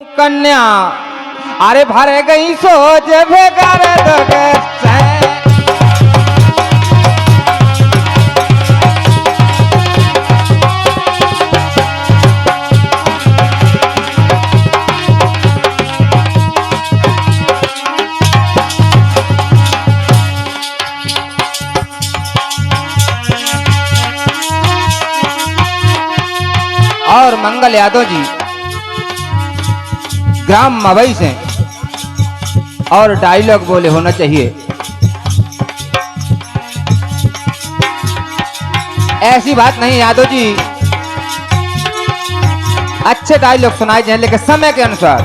कन्या अरे भर गई सोच भेगर और मंगल यादव जी ग्राम मवई से और डायलॉग बोले होना चाहिए। ऐसी बात नहीं यादव जी, अच्छे डायलॉग सुनाए जाए लेकिन समय के अनुसार।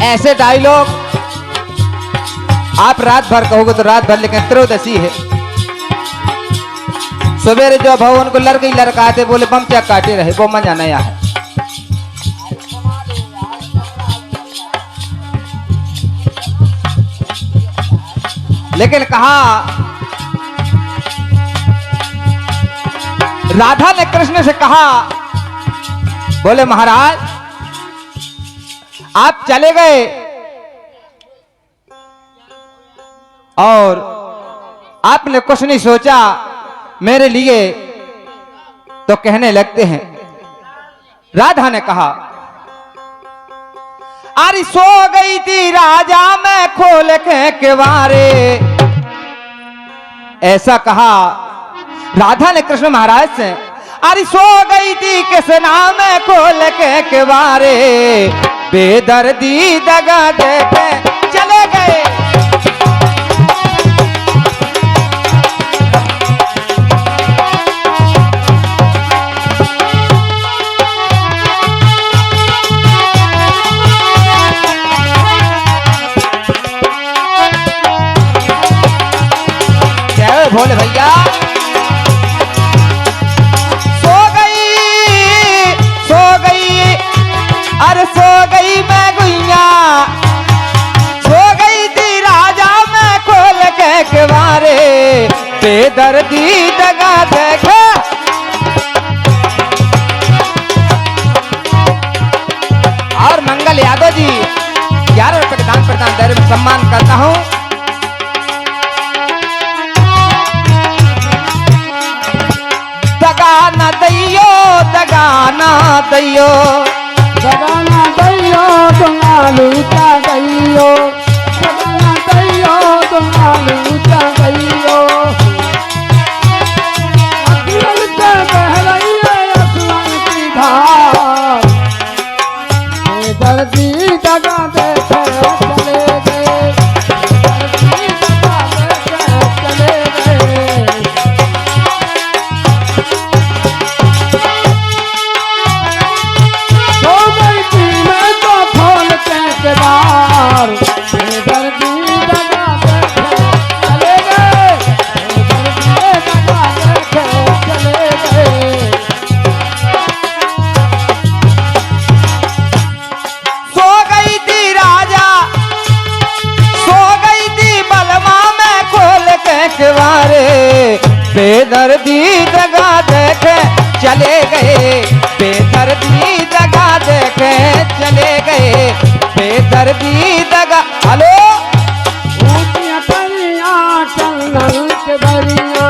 ऐसे डायलॉग आप रात भर कहोगे तो रात भर, लेकिन त्रयोदशी है सवेरे जो भवन को लड़के लड़काते बोले बम क्या काटे रहे, वो मजा नया है। लेकिन कहा राधा ने कृष्ण से कहा, बोले महाराज आप चले गए और आपने कुछ नहीं सोचा मेरे लिए, तो कहने लगते हैं। राधा ने कहा अरे सो गई थी राजा मैं खोल के किवारे, ऐसा कहा राधा ने कृष्ण महाराज से। अरे सो गई थी किस नाम में खोल के किवारे, बेदर्दी दगा देके चले गए। भोले भैया सो गई अरे सो गई मैं गुइया, सो गई थी राजा मैं खोल के किवारे, बेदर्दी दगा देखे। और मंगल यादव जी 11 रुपए के दान प्रदान दे रहे, सम्मान करता हूं। दगाना दैयो दगाना दैयो दगाना दैयो तुम्हारी क्या दैयो, दगाना दैयो तुम्हारी क्या दैयो। अखिल के बह रही है असमान की धार, बेदर्दी दगा देखे चले गए, बेदर्दी दगा देखे चले गए। बेदर्दी दगा देखे चले गए, बेदर्दी दगा देखे चले गए, बेदर्दी दगा। हेलो ऊंचिया करिया चंदन के बरिया,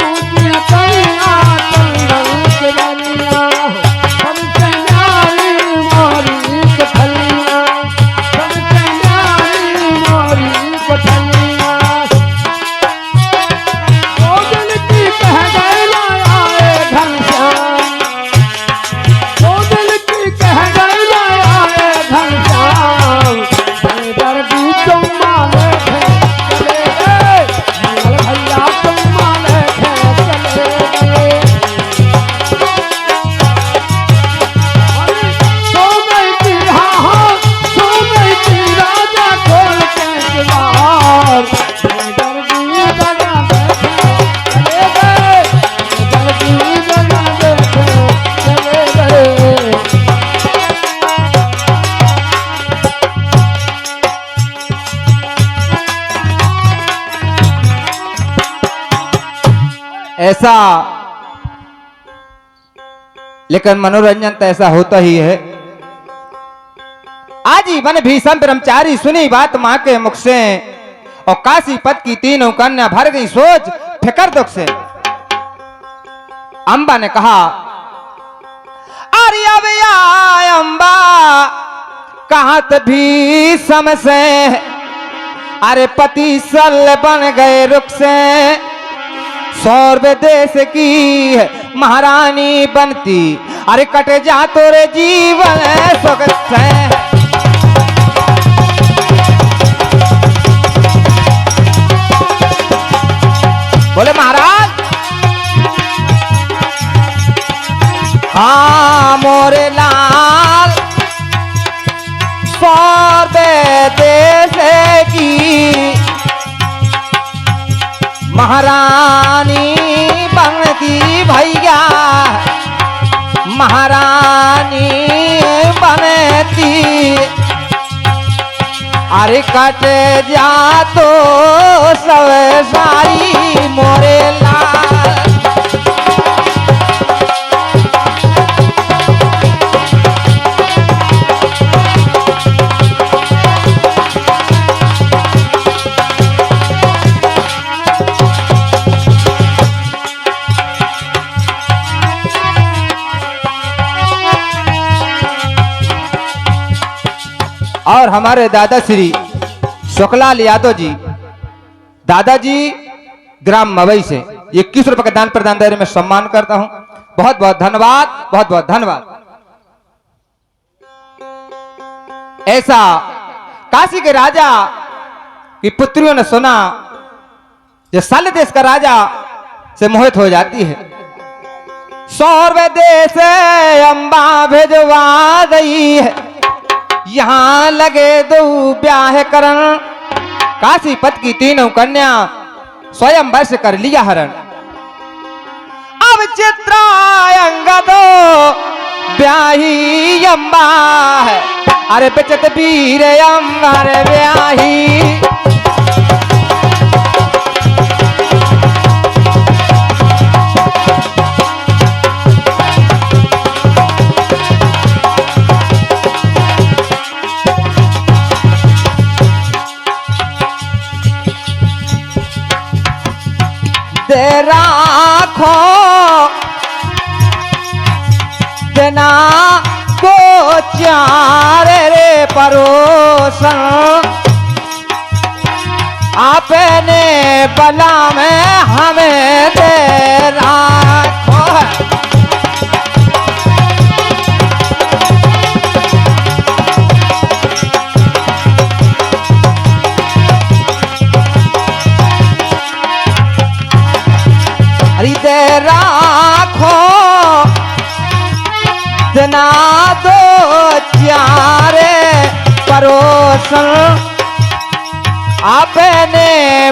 ऊंचिया करिया चंदन के बरिया, सबसे न्यारी मोरी के फलिया, सबसे न्यारी मोरी के फलिया। ऐसा लेकिन मनोरंजन तो ऐसा होता ही है। आजीवन भीषम ब्रह्मचारी सुनी बात मां के मुख से, और काशी पद की तीनों कन्या भर गई सोच फिकर दुख से। अंबा ने कहा, अरे अब अम्बा कहत भीषम से, अरे पति सल बन गए रुख से, सौर्व देश की महारानी बनती, अरे कट जा तोरे जीवन सुख से। बोले महाराज, हाँ मोरे लाल, सौर्व देश की महारानी बनती भैया, महारानी बनती, अरे कट जा तो सब सारी मोरे लाल। और हमारे दादा श्री शुक्लाल यादव जी, दादाजी ग्राम मवई से 21 रुपए का दान प्रदान दायरे में सम्मान करता हूं। बहुत बहुत धन्यवाद, बहुत बहुत धन्यवाद। ऐसा काशी के राजा की पुत्रियों ने सुना, जो सल देश का राजा से मोहित हो जाती है। सौर्व देश अंबा भेजवा गई है, यहां लगे दो ब्याह करण, काशी पद की तीनों कन्या स्वयं वर्ष कर लिया हरण। अब चित्रांगदो ब्याही अंबा है, अरे बेचत वीर अंबर ब्याही। राखो जना को चारे रे परोसन, आपने बला में हमें दे राखो। दे राखो जना दो चारे परोसन, आपने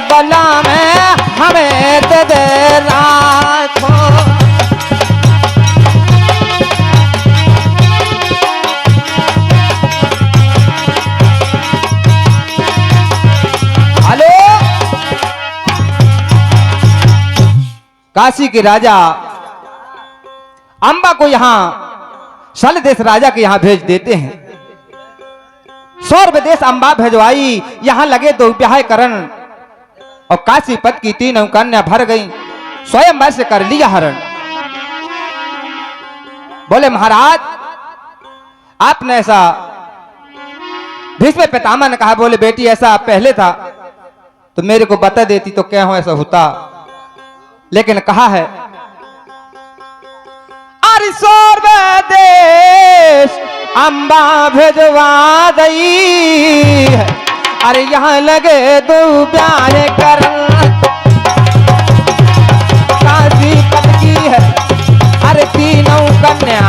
बला में हमें दे राखो। हेलो, काशी के राजा अंबा को यहां सल देश राजा के यहां भेज देते हैं। सौर्व देश अंबा भेजवाई, यहां लगे दो ब्याह करण, और काशी पद की तीनों कन्या भर गई, स्वयं वर्ष कर लिया हरण। बोले महाराज, आपने ऐसा, भीष्म पितामह ने कहा, बोले बेटी ऐसा पहले था तो मेरे को बता देती तो क्या हो ऐसा होता, लेकिन कहा है अरे सौर्व देश अंबा भेजवा दई, अरे यहाँ लगे दो ब्याह कर, काशी पद की है अरे तीनों कन्या,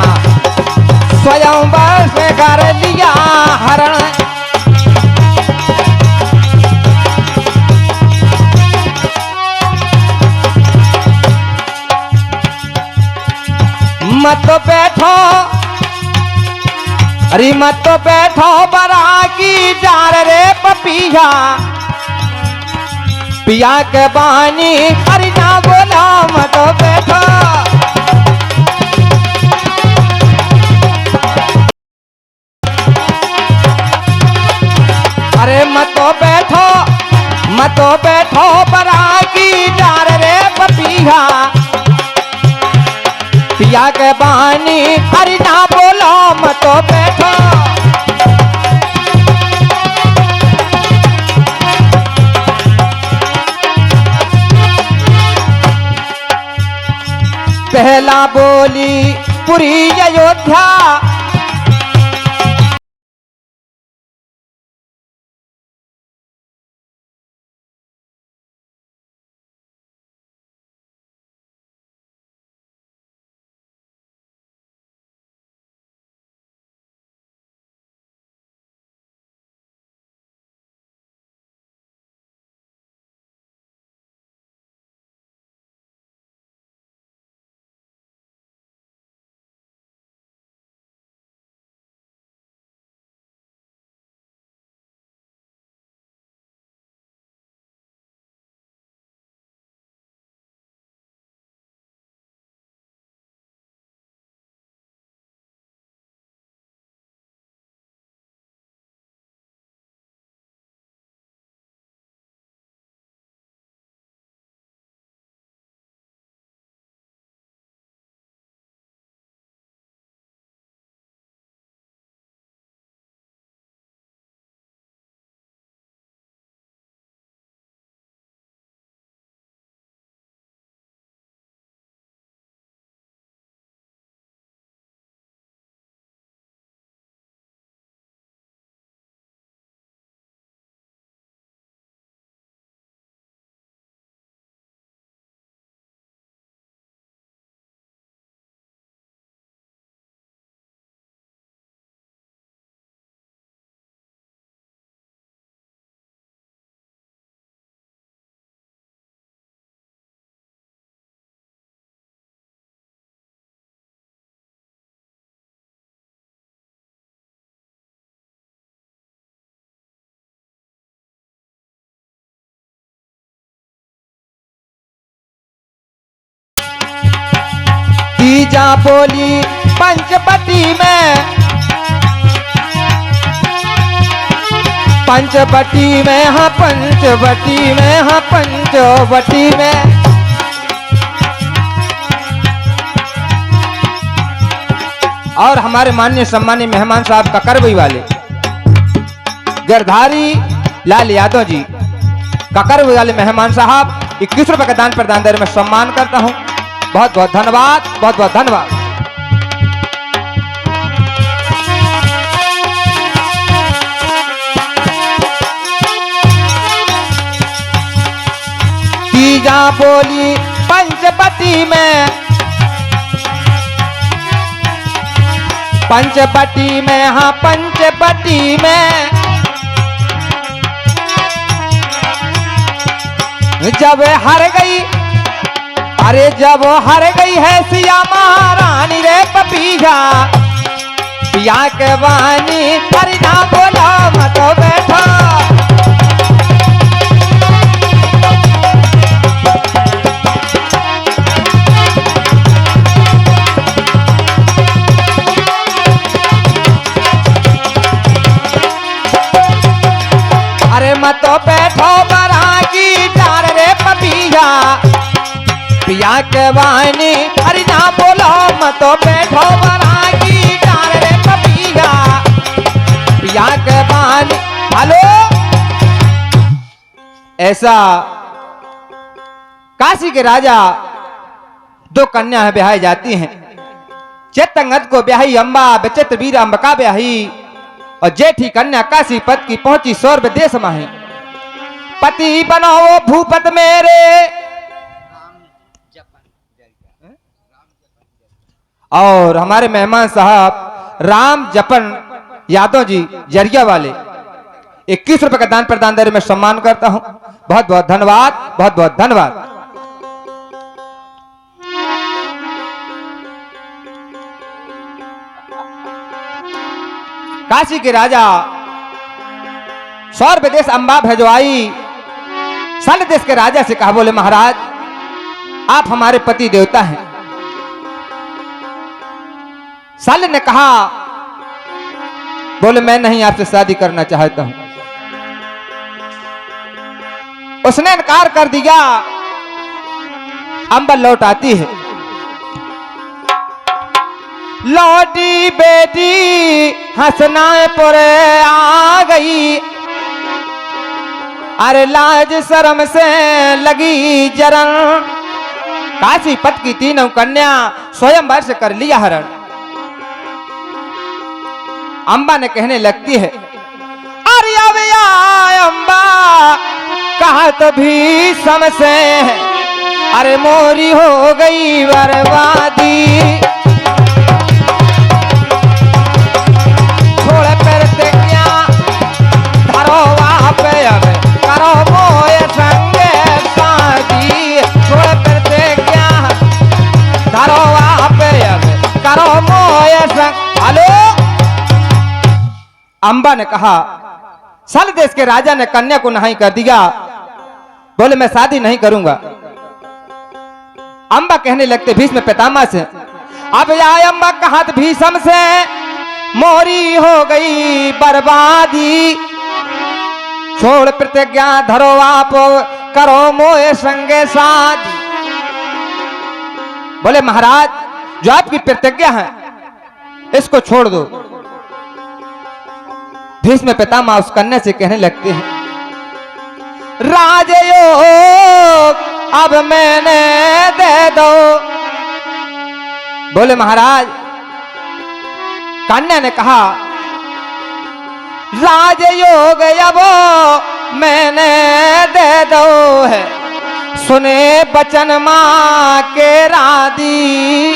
स्वयं वर्ष कर लिया हरण। मत बैठो, अरे मत बैठो बरा की जार रे पपिया, पिया के बानी अरे ना बोला मत बैठो। पिया के बानी अरे ना बोलो मत तो बैठो। पहला बोली पुरी अयोध्या, तीजा बोली पंचवटी में, पंचवटी में हाँ पंचवटी में हाँ पंचवटी में। और हमारे माननीय सम्मानीय मेहमान साहब ककरवई वाले गिरधारी लाल यादव जी, ककरवई वाले मेहमान साहब 21 रुपए का दान प्रदान दर में सम्मान करता हूं। बहुत बहुत धन्यवाद, बहुत बहुत धन्यवाद। तीजा बोली पंचवटी में, पंचवटी में हाँ पंचवटी में। जब हार गई, अरे जब हार गई है सिया महारानी रे पपीजा, पिया के बानी अरे ना बोला मत बैठो। अरे मत बैठो बरागी डार रे पपीजा, पिया के बानी अरे ना बोलो मत बैठो बरागी डार रे पपीजा, पिया के बानी। हेलो, ऐसा काशी के राजा दो कन्या ब्याही जाती हैं। चेतंगत को ब्याही अम्बा, बेचित्र वीर अंबिका ब्याही, और जेठी कन्या काशी पद की पहुंची सौर्व देश माही। पति बनो भूपत मेरे, और हमारे मेहमान साहब राम जपन यादव जी जरिया वाले 21 रुपए का दान प्रदान दर में सम्मान करता हूं। बहुत बहुत धन्यवाद, बहुत बहुत धन्यवाद। काशी के राजा सौर देश अंबा भेजवाई, सल देश के राजा से कहा, बोले महाराज आप हमारे पति देवता हैं। सल ने कहा, बोले मैं नहीं आपसे शादी करना चाहता हूं। उसने इनकार कर दिया। अंबा लौट आती है, लौटी बेटी हंसनापुरे आ गई, अरे लाज शर्म से लगी जरन। काशी पत की तीनों कन्या स्वयंवर से कर लिया हरण। अंबा ने कहने लगती है, अरे अबे अंबा कहा तो भी समसे है, अरे मोरी हो गई बर्बादी। छोड़ प्रतिज्ञा धरो आप अब करो मोय संगे शादी। छोड़ प्रतिज्ञा धरो आप अब करो मोय संग। हेलो, अंबा ने कहा, सल देश के राजा ने कन्या को नहीं कर दिया, बोले मैं शादी नहीं करूंगा। अंबा कहने लगते भीष्म पितामह से, अब आए अंबा कहा भीष्म से, मोरी हो गई बर्बादी। छोड़ प्रतिज्ञा धरो आप करो मोए संगे शादी। बोले महाराज, जो आपकी प्रतिज्ञा है इसको छोड़ दो। भीष्म पितामह उस कन्या से कहने लगते हैं, राजयोग अब मैंने दे दो। बोले महाराज, कन्या ने कहा, राजयोग अब मैंने दे दो है, सुने बचन मां के रादी।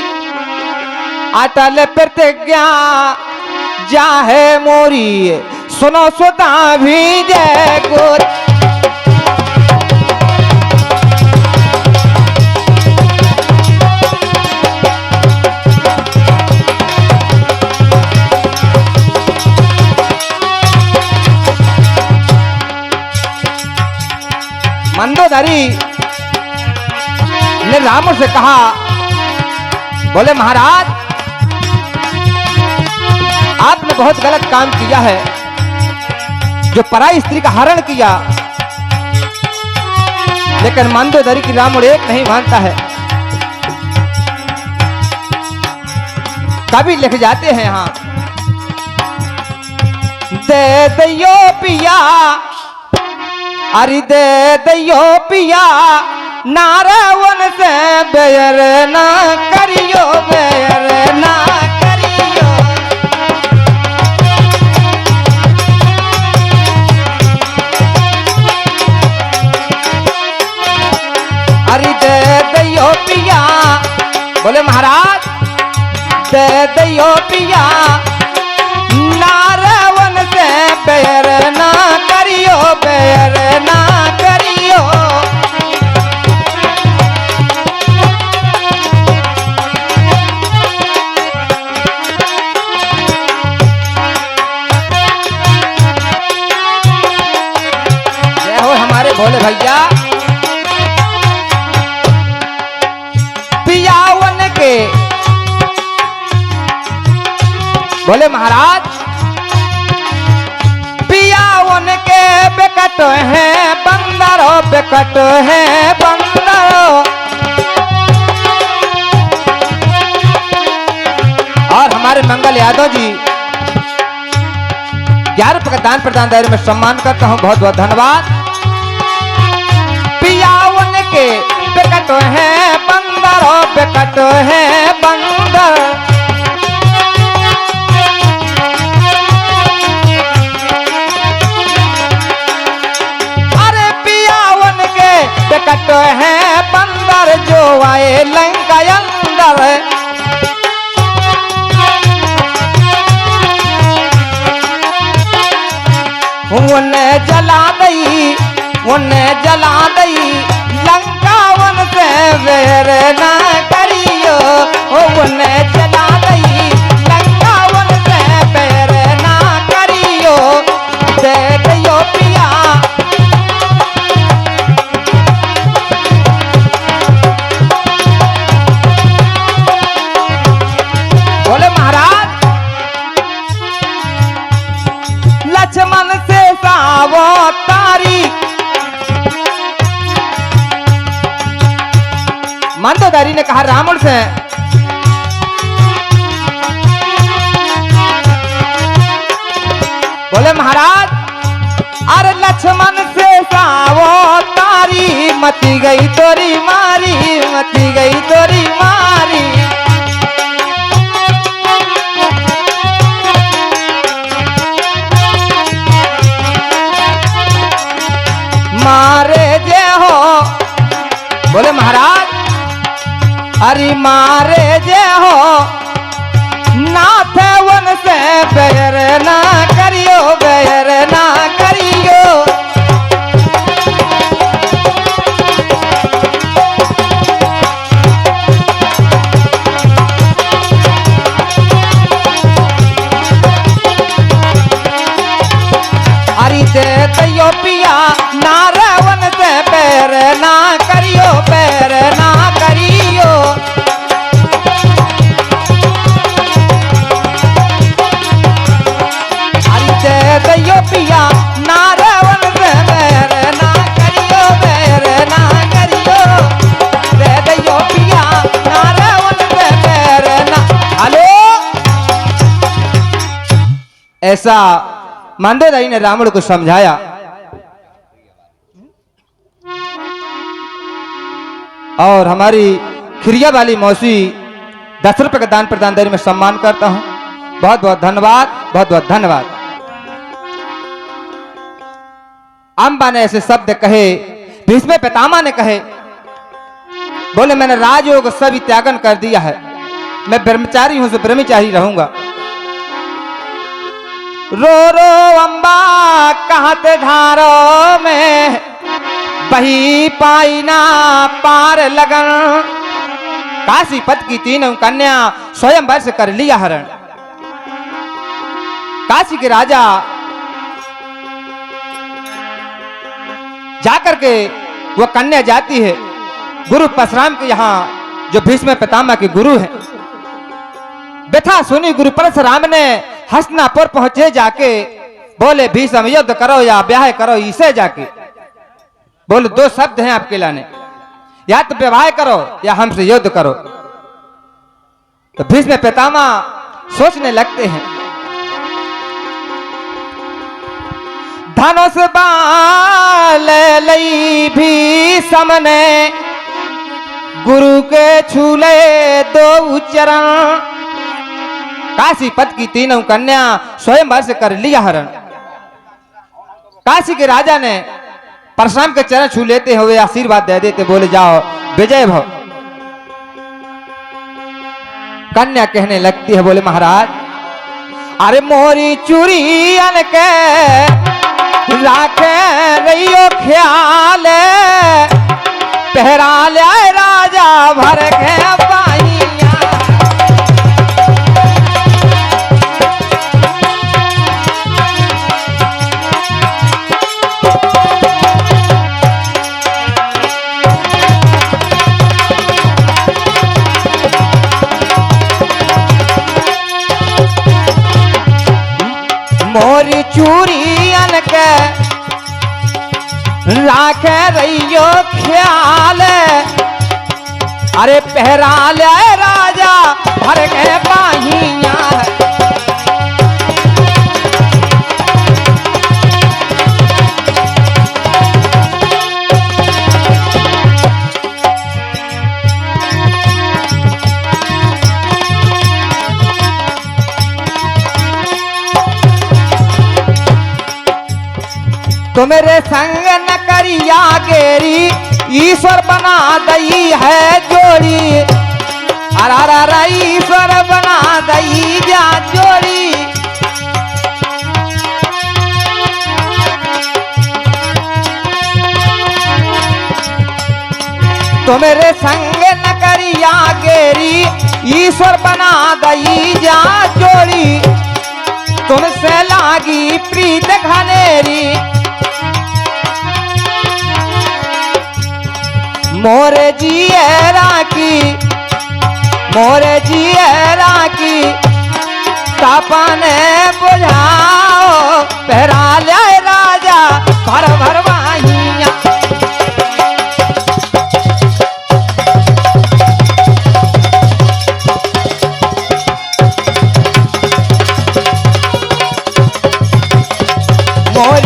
अटल प्रतिज्ञा जाहे मोरी, सुनो सुता भी जय गोरी। मंदोदरी ने राम से कहा, बोले महाराज, आपने बहुत गलत काम किया है, जो पराई स्त्री का हरण किया। लेकिन मंदोदरी की रावण एक नहीं मानता है। कभी लिख जाते हैं यहां, दे दियो पिया, अरे दे दियो पिया, नारावन से बेयर ना करियो, बेयर ना करियो। अरे दे दियो पिया, बोले महाराज, दे दियो पिया, नारावन से बेयर ना करियो, बेयर ना करियो। जय हो हमारे भोले भैया। पियावन के बोले महाराज, पियावन के बेकट है बंदरो, बेकट है बंदरो। और हमारे मंगल यादव जी 11 रुपए का दान प्रदान दायरे में सम्मान करता हूं, बहुत बहुत धन्यवाद। पियावन के बेकट है बंदरो, बेकट है बंदर। बेकट है बंदर, जो आए लंका अंदर। उन्हें जला दई, उन्हें जला दई, लंकावन से वेर ना करियो। उन्हें जला दई, लंकावन से वेर ना करियो। दे दियो पिया, बोले महाराज, लक्ष्मण से सावो तारी। मंदोदरी ने कहा रावण से, बोले महाराज अरे लक्ष्मण से सावो तारी मती गई तोरी मारी मती गई तोरी मारी मारे जे हो बोले महाराज अरे मारे जे हो नाथ वन से बैर ना करियो बैर ना करियो अरे दे दियो पिया नारावन से बैर ना करियो बैर ना करियो दैयो पिया नारावन से बैर ना करियो बैर ना करियो दे दैयो पिया नारावन से बैर ना हेलो ऐसा मांडोदाई ने रावण को समझाया और हमारी खिरिया वाली मौसी 10 रुपए का दान प्रदान देने में सम्मान करता हूं बहुत बहुत धन्यवाद बहुत बहुत धन्यवाद अंबा ने ऐसे शब्द कहे भीष्म पितामह ने कहे बोले मैंने राजयोग सभी त्यागन कर दिया है मैं ब्रह्मचारी हूं तो ब्रह्मचारी रहूंगा रो रो अंबा कहते धारो में बही पाई ना पार लगन काशीपत की तीनों कन्या स्वयं वर्ष कर लिया हरण काशी के राजा जाकर के वो कन्या जाती है गुरु परशुराम के यहाँ जो भीष्म पितामह के गुरु हैं व्यथा सुनी गुरु परशुराम ने हस्तिनापुर पहुंचे जाके बोले भीष्म युद्ध करो या ब्याह करो इसे जाके बोले 2 शब्द हैं आपके लाने या तो विवाह करो या हमसे युद्ध करो तो भीष्म पितामह सोचने लगते हैं धनुष बाल लई भी समने गुरु के छूले 2 चरण काशीपत की तीनों कन्या स्वयं वर्ष कर लिया हरण काशी के राजा ने परशुराम के चरण छू लेते हुए आशीर्वाद दे देते बोले जाओ विजय भव कन्या कहने लगती है बोले महाराज अरे मोरी चूरी अन के राखे रहियो ख्याल पहरा ले राजा भर के पाहिया मोरी चूरी अन के राखे रहियो ख्याल अरे पहरा ले राजा भर के पाहिया तो मेरे संग न करिया गेरी ईश्वर बना दई है जोड़ी अरा ईश्वर बना दई जा जोड़ी तो मेरे संग न करिया गेरी ईश्वर बना दई जा जोड़ी तुमसे लागी प्रीत घनेरी मोरे जियरा की तापने बुझाओ पहरा ले राजा भर भर वाहिया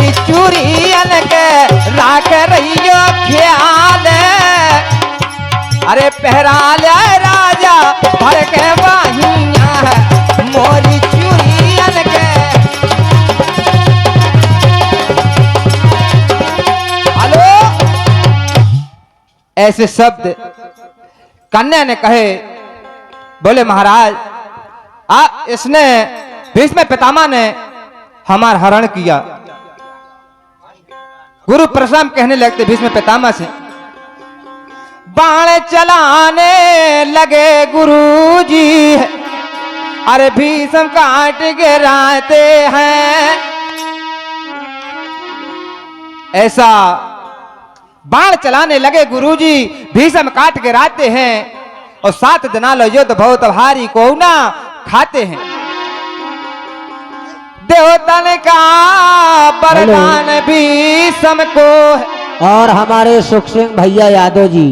मोरी चूड़ियन के राख रहियो ख्याल। अरे पहरा ले राजा भर के बाहिया है मोरी चूड़ियन के। हेलो, ऐसे शब्द कन्या ने कहे। बोले महाराज इसने भीष्म पितामह ने हमारा हरण किया। गुरु परशुराम कहने लगते भीष्म पितामह से, बाण चलाने लगे गुरुजी, अरे भीष्म काट गिराते हैं। ऐसा बाण चलाने लगे गुरुजी, भीष्म काट गिराते हैं और 7 दिना लो युद्ध बहुत भारी को ना खाते हैं। देवतन का वरदान भीष्म को है। और हमारे सुख सिंह भैया यादव जी,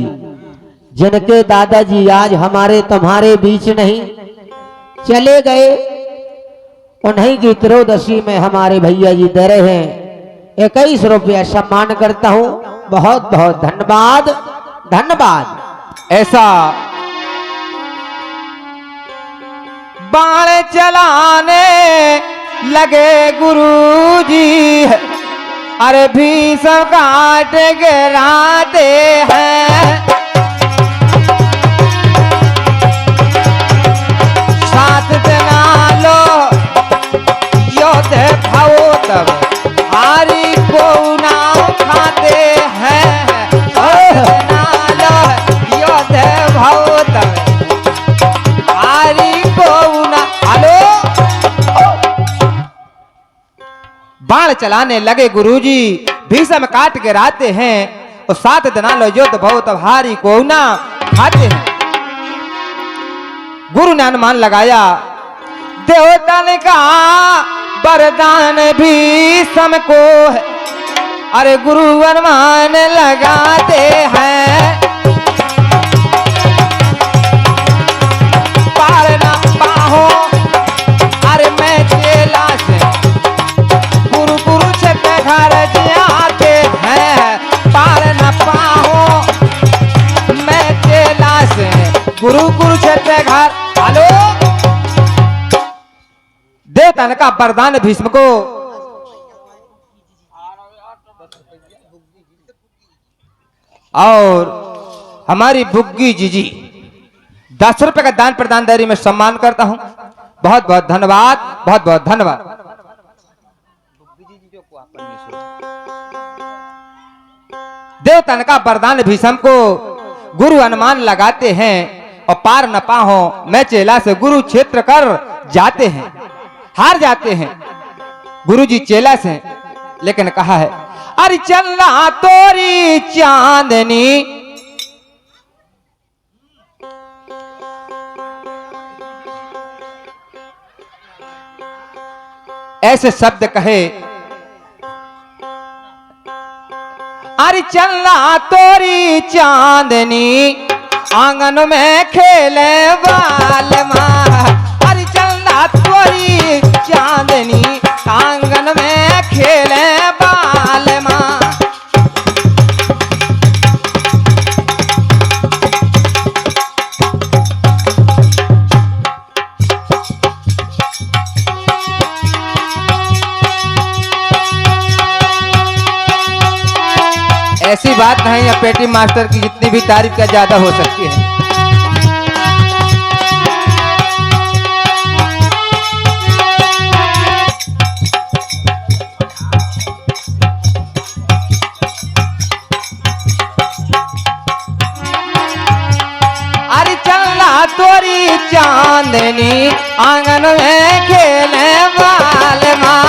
जिनके दादाजी आज हमारे तुम्हारे बीच नहीं, चले गए, उन्हीं की त्रयोदशी में हमारे भैया जी दे रहे हैं 21 रुपया सम्मान करता हूं। बहुत बहुत धन्यवाद, धन्यवाद। ऐसा बाण चलाने लगे गुरुजी, अरे भीष्म काट गिराते हैं। 7 दिना लो योद्ध भावो तब हारी को ना खाते हैं। 7 दिना लो योद्ध भावो तब हारी को ना। हेलो, बाण चलाने लगे गुरुजी, भीष्म काट गिराते हैं और 7 दिना लो युद्ध बहुत भारी को ना खाते हैं। गुरु ने अनुमान लगाया, देवतन का वरदान भीष्म को है, अरे गुरु अनुमान लगाते हैं। पार ना पाहो अरे मैं चेला से गुरु कुरुक्षेत्र घर जाते हैं। पार न पाहो मैं चेला से गुरु कुरुक्षेत्र घर। हेलो, देवतन का वरदान भीष्म को। और हमारी बुग्गी जीजी 10 रुपए का दान प्रदान दारी में सम्मान करता हूं। बहुत बहुत धन्यवाद, बहुत बहुत धन्यवाद। देवतन का वरदान भीष्म को गुरु अनुमान लगाते हैं और पार न पाहो मैं चेला से गुरु क्षेत्र कर जाते हैं। हार जाते हैं गुरु जी चेला से, लेकिन कहा है, अरे चलना तोरी चांदनी, ऐसे शब्द कहे। अरे चलना तोरी चांदनी आंगन में खेले बाल माँ। अरे चलना तोरी चांदनी आंगन में खेले बाल माँ। ऐसी बात नहीं है, पेटी मास्टर की जितनी भी तारीफ का ज्यादा हो सकती है। अरे चलना तोरी चांदनी आंगन में खेले बाल माँ।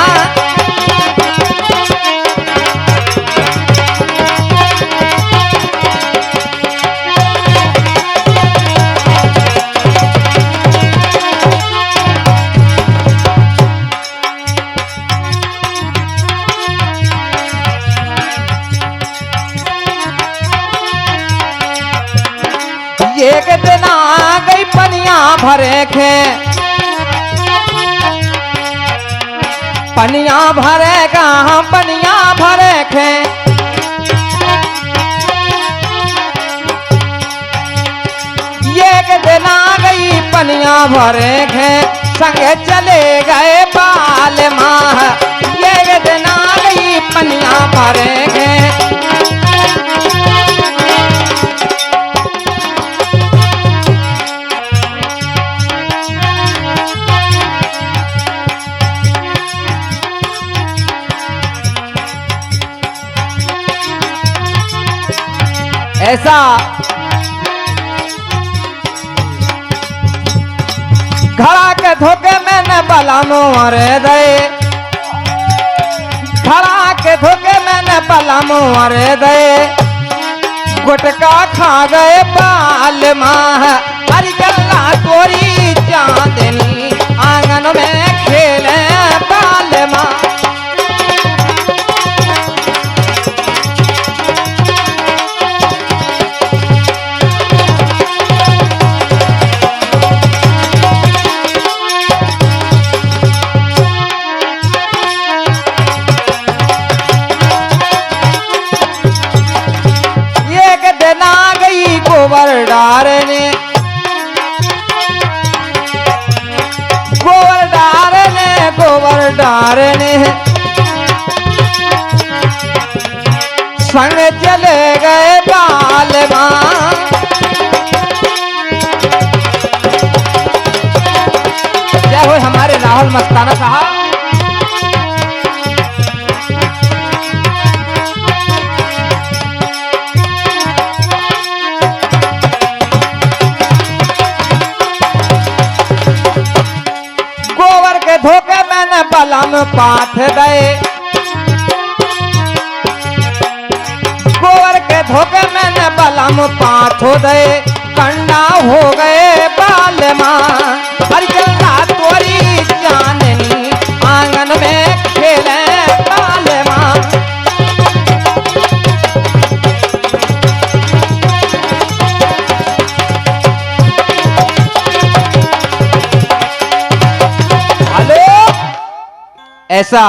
एक दिन आ गई पनिया भरे खे, पनिया भरे कहाँ पनिया भरे खे एक दिन आ गई पनिया भरे खे संग चले गए बाल माह एक दिन आ गई पनिया भरे खे ऐसा घड़ा के धोखे में न बलम मरे दे घड़ा के धोखे में न बलम मरे दे गुटका खा गए बाल माह हरी गल्ला तोरी चांदनी आंगन में खेले बाल माह गोबर डारने संग चले गए बाल मां जय हो हमारे राहुल मस्ताना साहब। धोखे मैंने बलम पाथ गए गोबर के धोखे मैंने बलम पाथ हो गए कंडा हो गए बाल मां हर गल्ला तोरी जाननी आंगन में खेले बाल मां ऐसा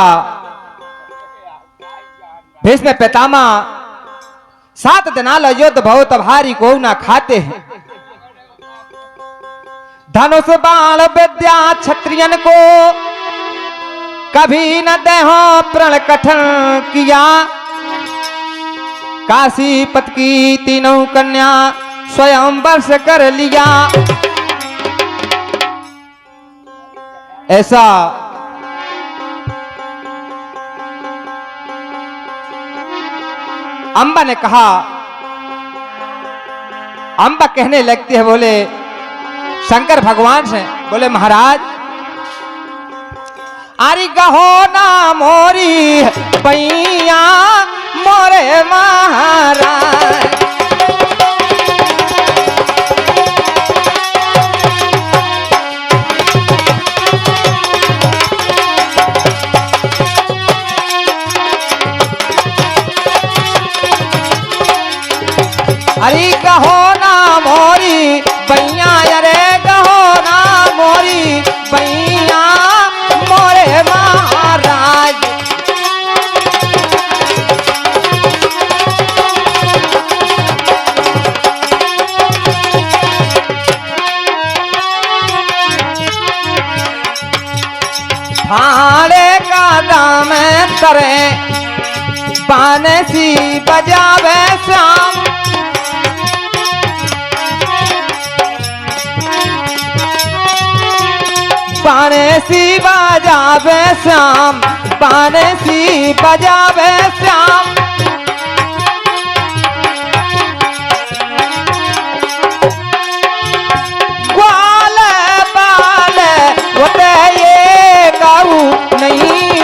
भीष्म पितामह 7 दिनाल युद्ध बहुत भारी को ना खाते हैं। धनुष बाण विद्या क्षत्रियन को कभी न देहो प्रण कठन किया काशीपत की तीनों कन्या स्वयं वर्ष कर लिया। ऐसा अंबा ने कहा अंबा कहने लगती है बोले शंकर भगवान से बोले महाराज आरी कहो ना मोरी पैया मोरे महाराज अरे कहो ना मोरी बैया अरे कहो ना मोरी बैया मोरे महाराज भाड़े का दाम करे बांसी बजावे श्याम बांसी बजावे श्याम बांसी बजावे श्याम ग्वाल बाल होते ये गाऊ नहीं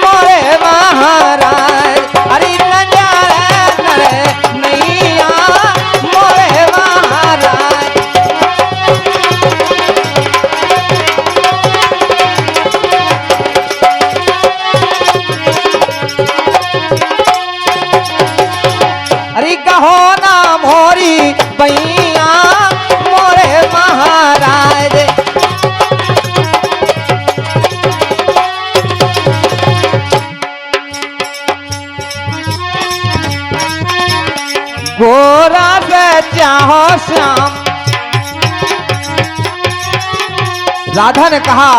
मोरे महाराज अरे नरे नहीं मोरे महाराज चाहो श्याम। राधा ने कहा,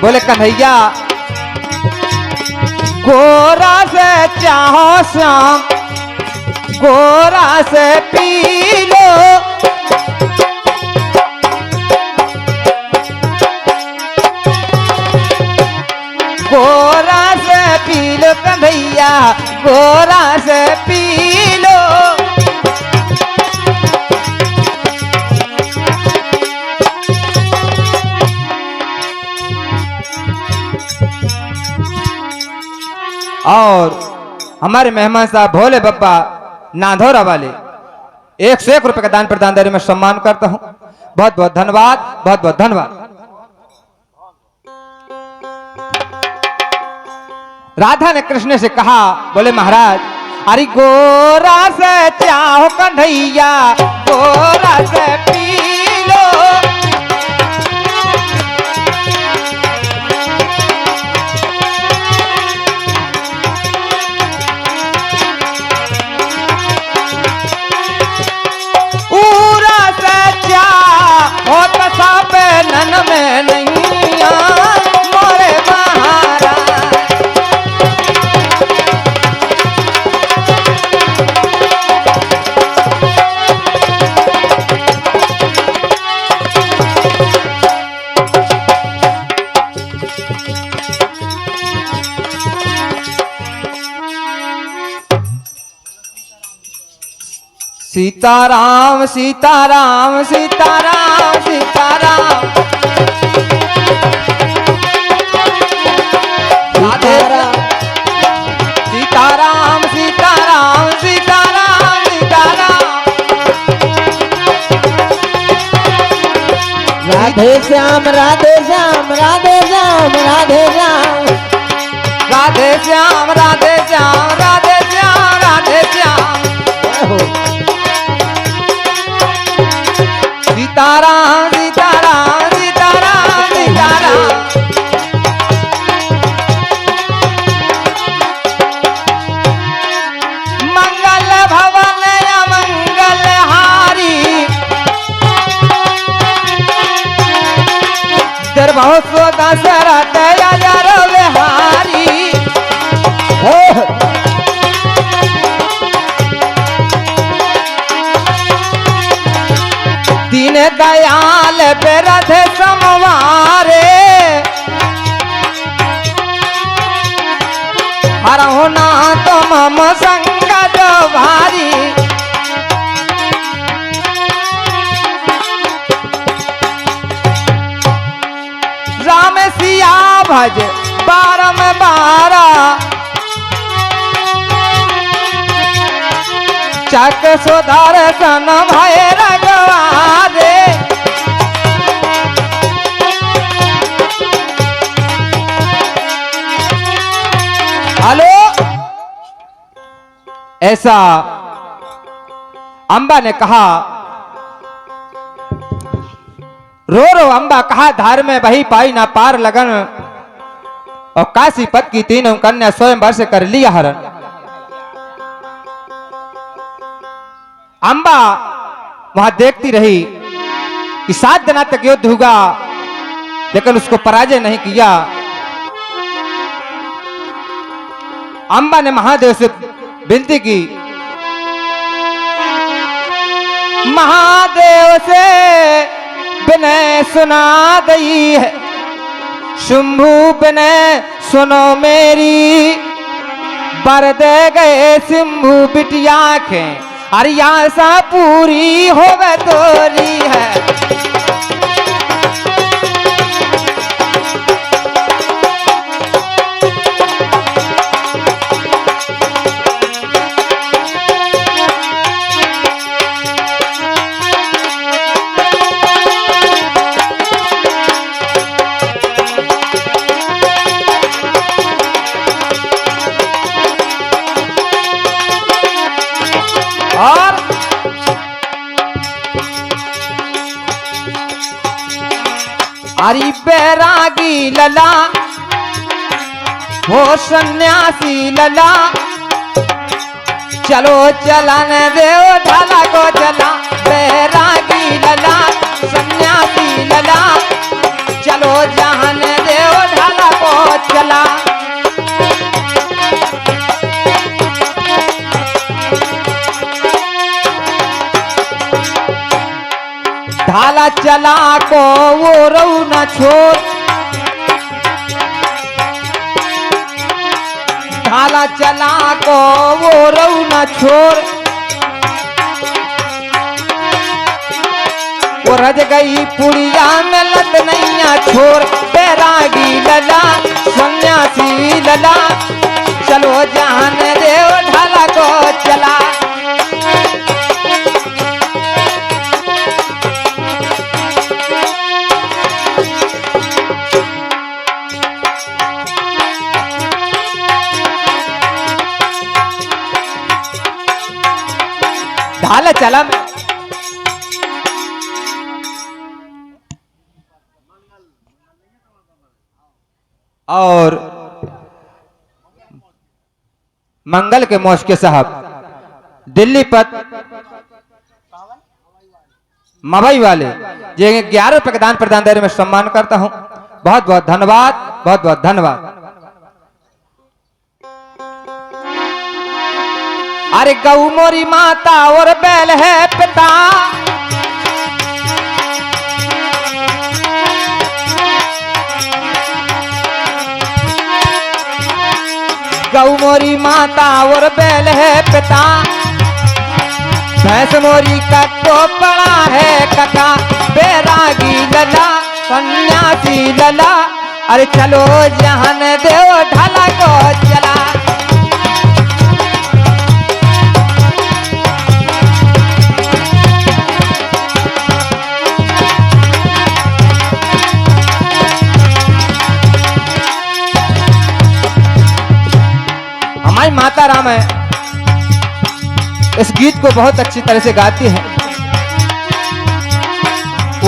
बोले कन्हैया गोरा से चाहो श्याम, गोरा से पी लो। गोरा से पी लो कन्हैया, गोरा से पी लो। और हमारे मेहमान साहब भोले बप्पा नाधौरा वाले 1 से 1 रुपए का दान प्रदान दे मैं सम्मान करता हूं। बहुत बहुत धन्यवाद, बहुत बहुत धन्यवाद। राधा ने कृष्ण से कहा, बोले महाराज अरे गोरा से चाहो कन्हैया, गोरा से पी लो। पूरा सच्चा हो तो सब नन में नहीं आ मोरे महाराज। सीताराम सीताराम सीताराम सीताराम सीताराम सीताराम सीताराम सीताराम सीताराम। राधे श्याम राधे श्याम राधे श्याम राधे श्याम राधे श्याम राधे श्याम राधे श्याम राधे श्याम। सीताराम सीताराम सीताराम सीताराम। मंगल भवन अमंगल हारी, दरबार दशरथ अजर बिहारी। दीन दयाल बिरध समवारे, हरहु ना तुम संकट भारी। राम सिया भज बारंबारा, चक सुदर्शन भय रघुवारे। हेलो, ऐसा अंबा ने कहा। रो रो अंबा कहा धार में बही पाई ना पार लगन, और काशी पद की तीनों कन्या स्वयं वर्ष कर लिया हरण। अंबा वहां देखती रही कि 7 दिनों तक युद्ध होगा, लेकिन उसको पराजय नहीं किया। अंबा ने महादेव से विनती की, महादेव से विनय सुना गई है, शंभु विनय सुनो मेरी। बर दे गए शंभु बिटिया आंखें, अरे आशा पूरी होवे तोरी है। और अरे बैरागी लला हो सन्यासी लला, चलो चलन देव ढाला को चला बैरागी लला सन्यासी लला चलो जहान देव ढाला को चला ढाला चला को वो रहू न छोड़ ढाला चला को वो रहू न छोड़ वो रज गई पुड़िया में लत नैया छोड़ बैरागी लला सन्यासी लला चलो जहान देव ढाला को चला ढाला चला मैं और मंगल के मौसके साहब दिल्ली पत मवई वाले ये 11 रुपए का दान प्रदान दे रहे मैं सम्मान करता हूं बहुत बहुत धन्यवाद बहुत बहुत धन्यवाद। अरे गौ मोरी माता और बैल है पिता गौ मोरी माता और बैल है पिता भैंस मोरी का तो पड़ा है कका बैरागी लला सन्यासी लला अरे चलो जहान देव ढाला को चला हमारी माता राम है इस गीत को बहुत अच्छी तरह से गाती है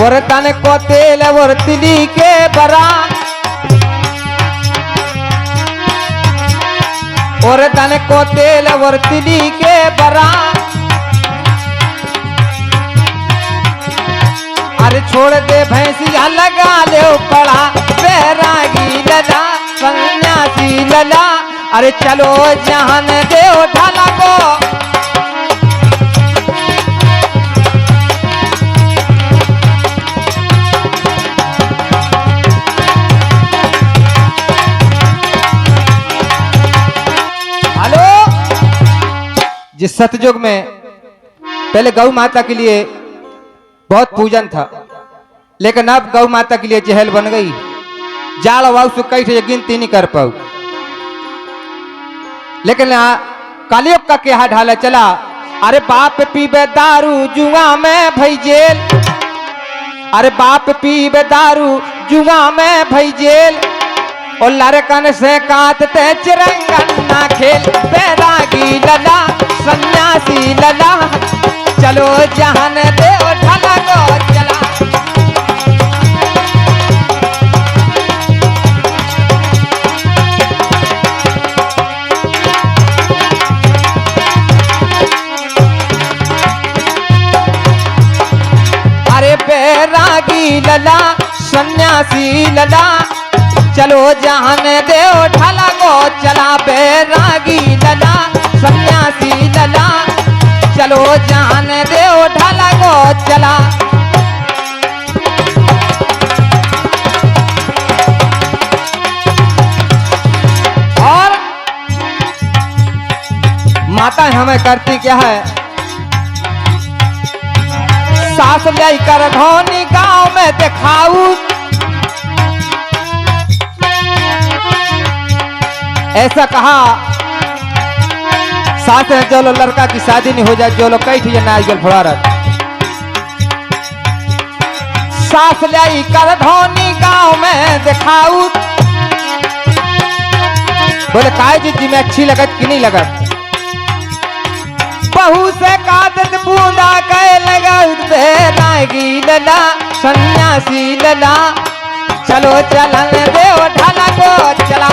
और तन को तेल और तिली के बरा और तन को तेल और तिली के बरा अरे छोड़ दे भैंसिया लगा ले पड़ा बैरागी लला सन्यासी लला अरे चलो जहान देव ढाला को हेलो जिस सतयुग में पहले गौ माता के लिए बहुत पूजन था लेकिन अब गौ माता के लिए चहल बन गई जाड़ वाव से कई थे गिनती नहीं कर पाऊ लेकिन कालियुग का क्या ढाला चला अरे बाप पीबे दारू जुआ में भई जेल अरे बाप पीबे दारू जुआ में भई जेल और लड़कन से काटते चिरंगन ना खेल बैरागी लला सन्यासी लला चलो जहान देव ढाला को चला बैरागी लला सन्यासी लला चलो जहान देव ढाला को चला बैरागी लला सन्यासी लला चलो जहान देव ढाला को चला और माता हमें करती क्या है सास लाई कर धोनी गांव में दिखाऊ ऐसा कहा सास ने जो लो लड़का की शादी नहीं हो जाए जो लोग कई थी नारियल फोड़ा रहा सास लाई कर धोनी गांव में दिखाऊ बोले काय जी में अच्छी लगत कि नहीं लगत बहू से कादत बूंदा कह लगा बैरागी लला सन्यासी लला चलो चलन देव ढाला को चला